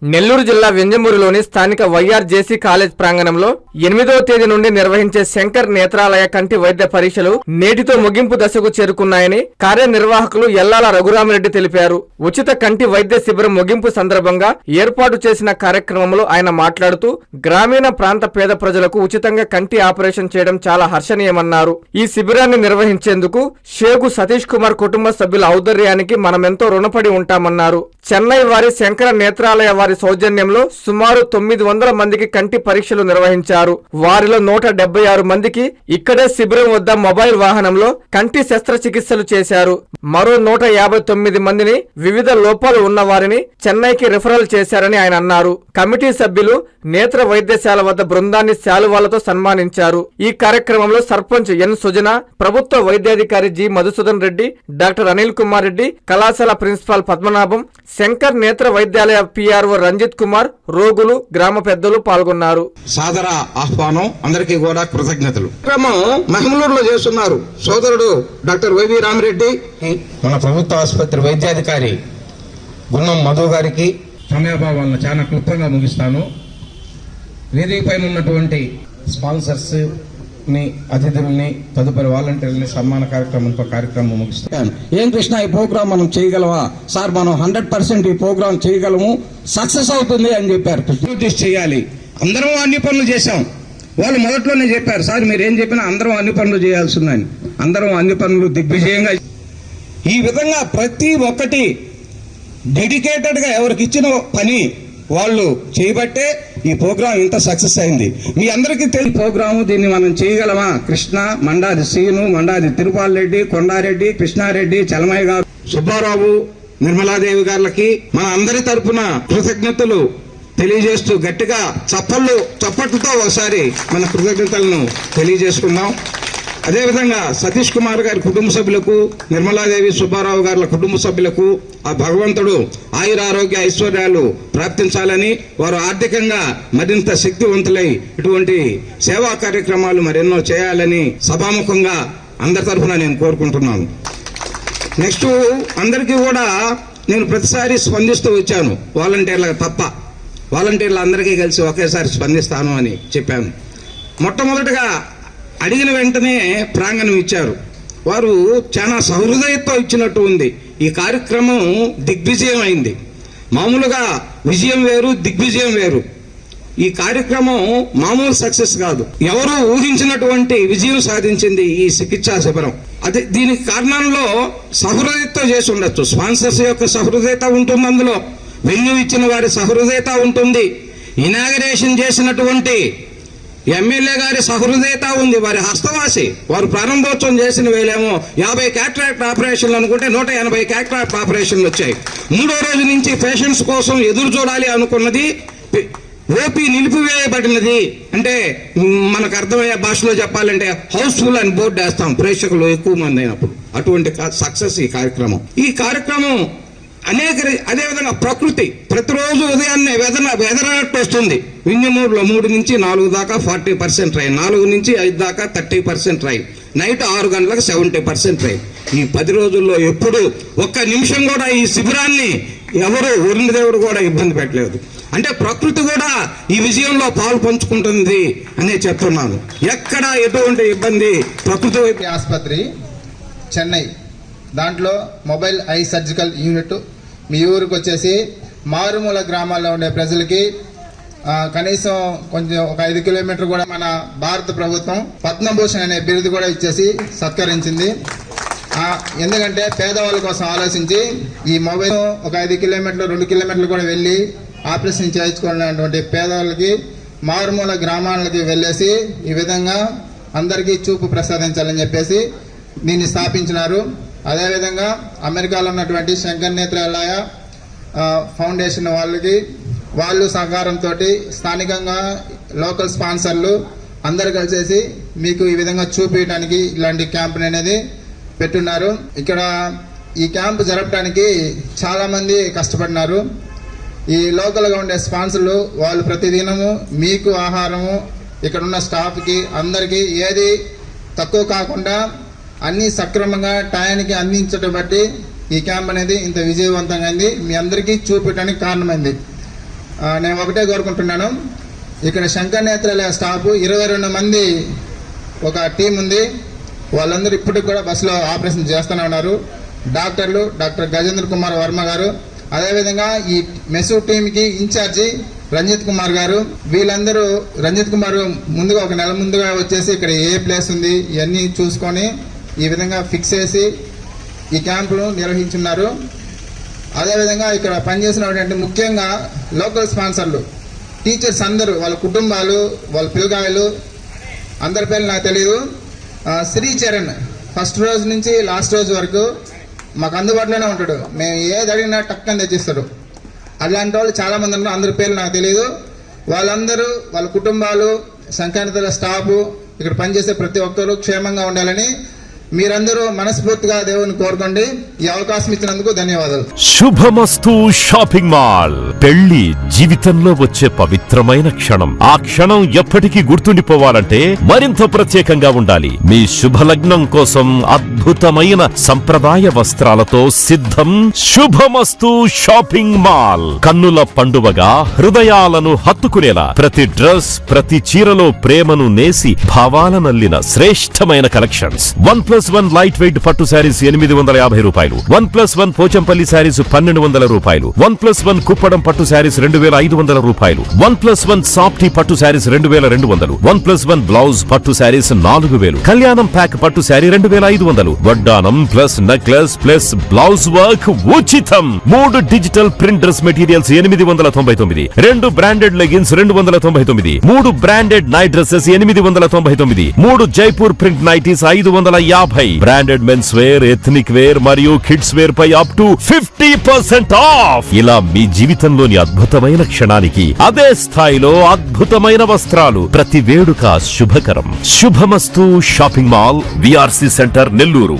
నెల్లూరు జిల్లా వెంజమూరులోని స్థానిక వైఆర్జేసీ కాలేజ్ ప్రాంగణంలో 8వ తేదీ నుండి నిర్వహించే శంకర్ నేత్రాలయ కంటి వైద్య పరీక్షలు నేటితో ముగింపు దశకు చేరుకున్నాయని కార్యనిర్వాహకులు ఎల్లాల రఘురామిరెడ్డి తెలిపారు. ఉచిత కంటి వైద్య శిబిరం ముగింపు సందర్భంగా ఏర్పాటు చేసిన కార్యక్రమంలో ఆయన మాట్లాడుతూ గ్రామీణ ప్రాంత పేద ప్రజలకు ఉచితంగా కంటి ఆపరేషన్ చేయడం చాలా హర్షణీయమన్నారు. ఈ శిబిరాన్ని నిర్వహించేందుకు షేగు సతీష్ కుమార్ కుటుంబ సభ్యుల ఔదార్యానికి మనమెంతో రుణపడి ఉంటామన్నారు. చెన్నై వారి శంకర నేత్రాలయ వారి సౌజన్యంలో సుమారు 900 మందికి కంటి పరీక్షలు నిర్వహించారు. వారిలో 176 మందికి ఇక్కడే శిబిరం వద్ద మొబైల్ వాహనంలో కంటి శస్త్రచికిత్సలు చేశారు. మరో 159 మందిని వివిధ లోపాలు ఉన్న వారిని చెన్నైకి రిఫరల్ చేశారని ఆయన అన్నారు. కమిటీ సభ్యులు నేత్ర వైద్యశాల వద్ద బృందాన్ని శాలువాలతో సన్మానించారు. ఈ కార్యక్రమంలో సర్పంచ్ ఎన్ సుజన, ప్రభుత్వ వైద్యాధికారి జి మధుసూదన్ రెడ్డి, డాక్టర్ అనిల్ కుమార్ రెడ్డి, కళాశాల ప్రిన్సిపాల్ పద్మనాభం, శంకర్ నేత్ర వైద్యాలయ పిఆర్ఓ రంజిత్ కుమార్, రోగులు, గ్రామ పెద్దలు పాల్గొన్నారు. సాదర ఆహ్వానం, అందరికీ కూడా కృతజ్ఞతలు. మహమూలూరులో చేస్తున్నారు సోదరుడు డాక్టర్ వైవి రామిరెడ్డి, మన ప్రభుత్వ ఆసుపత్రి వైద్యాధికారి గున్నం మధు గారికి సమయాభావాలను చాలా క్లుప్తంగా ముగిస్తాను. వేదిక పైన ఉన్నటువంటి స్పాన్సర్స్ ని, అతిథుల్ని, తదుపరి వాలంటీర్లని సన్మాన కార్యక్రమం ముగిస్తాను. ఏం కృష్ణ, ఈ ప్రోగ్రామ్ మనం చేయగలవా సార్? మనం 100% ఈ ప్రోగ్రామ్ చేయగలము, సక్సెస్ అవుతుంది అని చెప్పారు. చేయాలి, అందరం అన్ని పనులు చేశాం. వాళ్ళు మొదట్లోనే చెప్పారు, సార్ మీరేం చెప్పినా అందరం అన్ని పనులు చేయాల్సిందని. అందరం అన్ని పనులు దిగ్విజయంగా ఈ విధంగా ప్రతి ఒక్కటి డెడికేటెడ్ గా ఎవరికి ఇచ్చిన పని వాళ్ళు చేయబట్టే ఈ ప్రోగ్రాం ఇంత సక్సెస్ అయింది. మీ అందరికీ తెలియ ప్రోగ్రాము, దీన్ని మనం చేయగలమా? కృష్ణ, మండాది శ్రీను, మండాది తిరుపాల్ రెడ్డి, కొండారెడ్డి, కృష్ణారెడ్డి, చలమయ్య గారు, సుబ్బారావు, నిర్మలాదేవి గారికి మన అందరి తరఫున కృతజ్ఞతలు తెలియజేస్తూ గట్టిగా చప్పట్లతో ఒకసారి మన కృతజ్ఞతలను తెలియజేసుకుందాం. అదేవిధంగా సతీష్ కుమార్ గారి కుటుంబ సభ్యులకు, నిర్మలాదేవి, సుబ్బారావు గారి కుటుంబ సభ్యులకు ఆ భగవంతుడు ఆయురారోగ్య ఐశ్వర్యాలు ప్రాప్తించాలని, వారు ఆర్థికంగా మరింత శక్తివంతులై ఇటువంటి సేవా కార్యక్రమాలు మరెన్నో చేయాలని సభాముఖంగా అందరి తరఫున నేను కోరుకుంటున్నాను. నెక్స్ట్ అందరికీ కూడా నేను ప్రతిసారి స్పందిస్తూ వచ్చాను, వాలంటీర్లకు తప్ప. వాలంటీర్లు అందరికీ కలిసి ఒకేసారి స్పందిస్తాను అని చెప్పాను. మొట్టమొదటిగా అడిగిన వెంటనే ప్రాంగణం ఇచ్చారు. వారు చాలా సహృదయతో ఇచ్చినట్టు ఉంది. ఈ కార్యక్రమం దిగ్విజయం అయింది. మామూలుగా విజయం వేరు, దిగ్విజయం వేరు. ఈ కార్యక్రమం మామూలు సక్సెస్ కాదు, ఎవరు ఊహించినటువంటి విజయం సాధించింది ఈ చికిత్సా శిబిరం. అదే దీనికి కారణంలో సహృదయతో చేసి ఉండొచ్చు. స్పాన్సర్స్ యొక్క సహృదయత ఉంటుంది, అందులో వెన్యూ ఇచ్చిన వారి సహృదయత ఉంటుంది, ఇనాగరేషన్ చేసినటువంటి ఎమ్మెల్యే గారి సహృదయత ఉంది, వారి హస్తవాసి. వారు ప్రారంభోత్సవం చేసిన వేలేమో 50 క్యాటరాక్ట్ ఆపరేషన్లు అనుకుంటే 180 క్యాటరాక్ట్ ఆపరేషన్లు వచ్చాయి. 3వ రోజు నుంచి పేషెంట్స్ కోసం ఎదురు చూడాలి అనుకున్నది ఓపీ నిలిపివేయబడినది. అంటే మనకు అర్థమయ్యే భాషలో చెప్పాలంటే హౌస్ఫుల్ అని బోర్డు వేస్తాం ప్రేక్షకులు ఎక్కువ మంది అయినప్పుడు. అటువంటి సక్సెస్ ఈ కార్యక్రమం. ఈ కార్యక్రమం అదేవిధంగా ప్రకృతి ప్రతిరోజు ఉదయాన్నే వెదరనట్టు వస్తుంది. వింజమూరులో 3 నుంచి 4 దాకా 40% రైన్, 4 నుంచి 5 దాకా 30% రైన్, నైట్ 6 గంటలకు 70% రైన్. ఈ 10 రోజుల్లో ఎప్పుడు ఒక్క నిమిషం కూడా ఈ శిబిరాన్ని ఎవరు వరుణదేవుడు కూడా ఇబ్బంది పెట్టలేదు. అంటే ప్రకృతి కూడా ఈ విజయంలో పాలు పంచుకుంటుంది అనే చెప్తున్నాను. ఎక్కడ ఎటువంటి ఇబ్బంది ప్రకృతి వైపు. ఆసుపత్రి చెన్నై, దాంట్లో మొబైల్ ఐ సర్జికల్ యూనిట్ మీ ఊరికి వచ్చేసి మారుమూల గ్రామాల్లో ఉండే ప్రజలకి కనీసం కొంచెం ఒక 5 కిలోమీటర్ కూడా మన భారత ప్రభుత్వం పద్మభూషణ్ అనే బిరుదు కూడా ఇచ్చేసి సత్కరించింది. ఎందుకంటే పేదవాళ్ళ కోసం ఆలోచించి ఈ మొబైల్ ఒక 5 కిలోమీటర్లు 2 కిలోమీటర్లు కూడా వెళ్ళి ఆపరేషన్ చేయించుకున్నటువంటి పేదవాళ్ళకి మారుమూల గ్రామాలకి వెళ్ళేసి ఈ విధంగా అందరికీ చూపు ప్రసాదించాలని చెప్పేసి దీన్ని స్థాపించినారు. అదేవిధంగా అమెరికాలో ఉన్నటువంటి శంకర్ నేత్రాలయ ఫౌండేషన్ వాళ్ళు సహకారంతో స్థానికంగా లోకల్ స్పాన్సర్లు అందరు కలిసేసి మీకు ఈ విధంగా చూపించడానికి ఇలాంటి క్యాంప్ అనేది పెట్టున్నారు. ఇక్కడ ఈ క్యాంప్ జరపడానికి చాలా మంది కష్టపడినారు. ఈ లోకల్గా ఉండే స్పాన్సర్లు వాళ్ళు ప్రతిదినము మీకు ఆహారము, ఇక్కడ ఉన్న స్టాఫ్కి అందరికీ ఏది తక్కువ కాకుండా అన్ని సక్రమంగా టయానికి అందించడం బట్టి ఈ క్యాంప్ అనేది ఇంత విజయవంతంగా అయింది. మీ అందరికీ చూపించడానికి కారణమైంది. నేను ఒకటే కోరుకుంటున్నాను, ఇక్కడ శంకర్ నేత్రాలయ స్టాఫ్ 22 మంది ఒక టీం ఉంది. వాళ్ళందరూ ఇప్పటికి కూడా బస్సులో ఆపరేషన్ చేస్తూనే ఉన్నారు. డాక్టర్లు డాక్టర్ గజేంద్ర కుమార్ వర్మ గారు, అదేవిధంగా ఈ మెసు టీంకి ఇన్ఛార్జి రంజిత్ కుమార్ గారు, వీళ్ళందరూ రంజిత్ కుమార్ ముందుగా ఒక నెల ముందుగా వచ్చేసి ఇక్కడ ఏ ప్లేస్ ఉంది ఇవన్నీ చూసుకొని ఈ విధంగా ఫిక్స్ చేసి ఈ క్యాంపును నిర్వహించున్నారు. అదేవిధంగా ఇక్కడ పనిచేసినటువంటి ముఖ్యంగా లోకల్ స్పాన్సర్లు, టీచర్స్ అందరూ, వాళ్ళ కుటుంబాలు, వాళ్ళ పిల్లకాయలు, అందరి పేర్లు నాకు తెలియదు. శ్రీచరణ్ ఫస్ట్ రోజు నుంచి లాస్ట్ రోజు వరకు మాకు అందుబాటులోనే ఉంటాడు. మేము ఏది అడిగినా టక్కని తెచ్చిస్తాడు. అలాంటి వాళ్ళు చాలామంది ఉన్నారు, అందరి పేర్లు నాకు తెలియదు. వాళ్ళందరూ వాళ్ళ కుటుంబాలు, సంఖ్యానితల స్టాఫ్, ఇక్కడ పనిచేసే ప్రతి ఒక్కరూ క్షేమంగా ఉండాలని మీరందరూ మనస్ఫూర్తిగా దేవుని కోరుకోండి. ఈ అవకాశం ఇచ్చినందుకు ధన్యవాదాలు. శుభమస్తు షాపింగ్ మాల్. పెళ్లి జీవితంలో వచ్చే పవిత్రమైన క్షణం. ఆ క్షణం ఎప్పటికీ గుర్తుండిపోవాలంటే మరింత ప్రత్యేకంగా ఉండాలి. మీ శుభలగ్నం కోసం అద్భుతమైన సంప్రదాయ వస్త్రాలతో సిద్ధం శుభమస్తు షాపింగ్ మాల్. కన్నుల పండువగా హృదయాలను హత్తుకునేలా ప్రతి డ్రెస్, ప్రతి చీరలో ప్రేమను నేసి భావాలనల్లిన శ్రేష్టమైన కలెక్షన్స్. 1+1 లైట్ వెయిట్ పట్టు శారీస్ 850 రూపాయలు, 1+1 పోచంపల్లి శారీస్ 1200 రూపాయలు, 1+1 కుప్పడం పట్టు శారీస్ 2500 రూపాయలు, 1+1 సాఫ్టీ పట్టు శారీస్ 2200, 1+1 బ్లౌజ్ పట్టు శారీస్ 4000, కళ్యాణం ప్యాక్ పట్టు శారీ 2500, వడ్డానం plus necklace plus blouse work ఉచితం. 3 digital print dress materials 899, 2 branded leggings 299, 3 branded night dresses 899, 3 Jaipur print nighties 550, branded mens wear, ethnic wear మరియు కిడ్స్ వేర్ పై అప్ టు 50% ఆఫ్. ఇలా మీ జీవితంలోని అద్భుతమైన క్షణానికి అదే స్థాయిలో అద్భుతమైన వస్త్రాలు. ప్రతి వేడుక శుభకరం. శుభమస్తు shopping mall, VRC centre, Nellore.